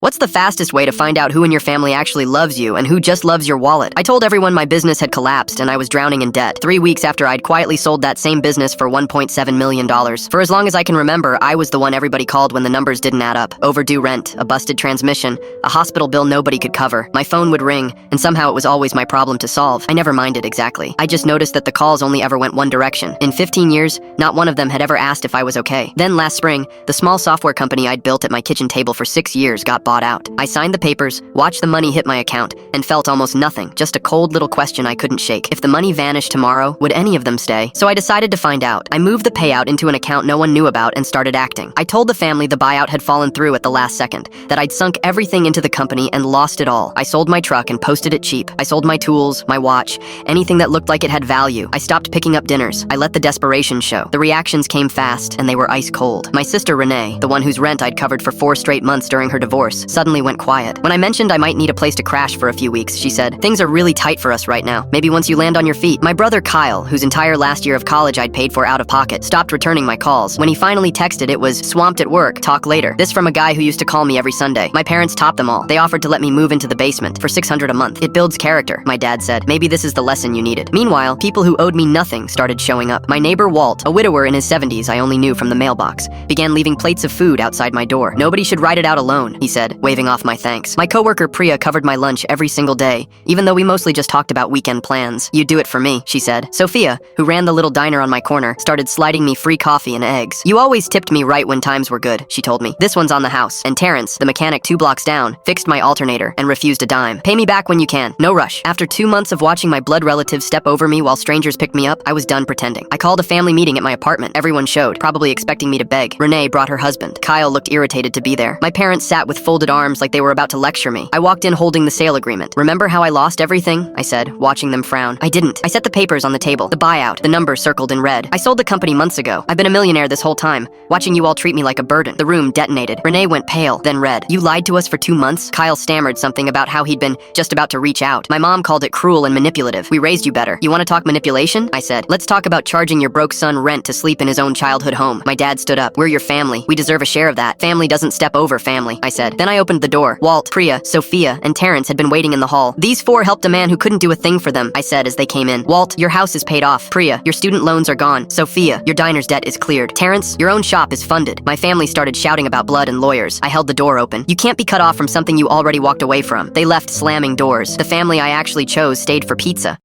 What's the fastest way to find out who in your family actually loves you and who just loves your wallet? I told everyone my business had collapsed and I was drowning in debt. 3 weeks after I'd quietly sold that same business for $1.7 million. For as long as I can remember, I was the one everybody called when the numbers didn't add up. Overdue rent, a busted transmission, a hospital bill nobody could cover. My phone would ring, and somehow it was always my problem to solve. I never minded exactly. I just noticed that the calls only ever went one direction. In 15 years, not one of them had ever asked if I was okay. Then last spring, the small software company I'd built at my kitchen table for 6 years got bought out. I signed the papers, watched the money hit my account, and felt almost nothing, just a cold little question I couldn't shake. If the money vanished tomorrow, would any of them stay? So I decided to find out. I moved the payout into an account no one knew about and started acting. I told the family the buyout had fallen through at the last second, that I'd sunk everything into the company and lost it all. I sold my truck and posted it cheap. I sold my tools, my watch, anything that looked like it had value. I stopped picking up dinners. I let the desperation show. The reactions came fast, and they were ice cold. My sister Renee, the one whose rent I'd covered for 4 straight months during her divorce, suddenly went quiet. When I mentioned I might need a place to crash for a few weeks, she said, "Things are really tight for us right now. Maybe once you land on your feet." My brother Kyle, whose entire last year of college I'd paid for out of pocket, stopped returning my calls. When he finally texted, it was, "Swamped at work, talk later." This from a guy who used to call me every Sunday. My parents topped them all. They offered to let me move into the basement for $600 a month. "It builds character," my dad said. "Maybe this is the lesson you needed." Meanwhile, people who owed me nothing started showing up. My neighbor Walt, a widower in his 70s I only knew from the mailbox, began leaving plates of food outside my door. "Nobody should ride it out alone," he said, waving off my thanks. My coworker Priya covered my lunch every single day, even though we mostly just talked about weekend plans. "You do it for me," she said. Sophia, who ran the little diner on my corner, started sliding me free coffee and eggs. "You always tipped me right when times were good," she told me. "This one's on the house." And Terrence, the mechanic 2 blocks down, fixed my alternator and refused a dime. "Pay me back when you can. No rush." After 2 months of watching my blood relatives step over me while strangers picked me up, I was done pretending. I called a family meeting at my apartment. Everyone showed, probably expecting me to beg. Renee brought her husband. Kyle looked irritated to be there. My parents sat with folded arms like they were about to lecture me. I walked in holding the sale agreement. "Remember how I lost everything?" I said, watching them frown. "I didn't. I set the papers on the table. The buyout, the number circled in red. I sold the company months ago. I've been a millionaire this whole time, watching you all treat me like a burden." The room detonated. Renee went pale, then red. "You lied to us for 2 months?" Kyle stammered something about how he'd been just about to reach out. "My mom called it cruel and manipulative. We raised you better. You want to talk manipulation?" I said. "Let's talk about charging your broke son rent to sleep in his own childhood home." My dad stood up. "We're your family. We deserve a share of that. Family doesn't step over family," I said. Then I opened the door. Walt, Priya, Sophia, and Terrence had been waiting in the hall. "These 4 helped a man who couldn't do a thing for them," I said as they came in. "Walt, your house is paid off. Priya, your student loans are gone. Sophia, your diner's debt is cleared. Terrence, your own shop is funded." My family started shouting about blood and lawyers. I held the door open. "You can't be cut off from something you already walked away from." They left slamming doors. The family I actually chose stayed for pizza.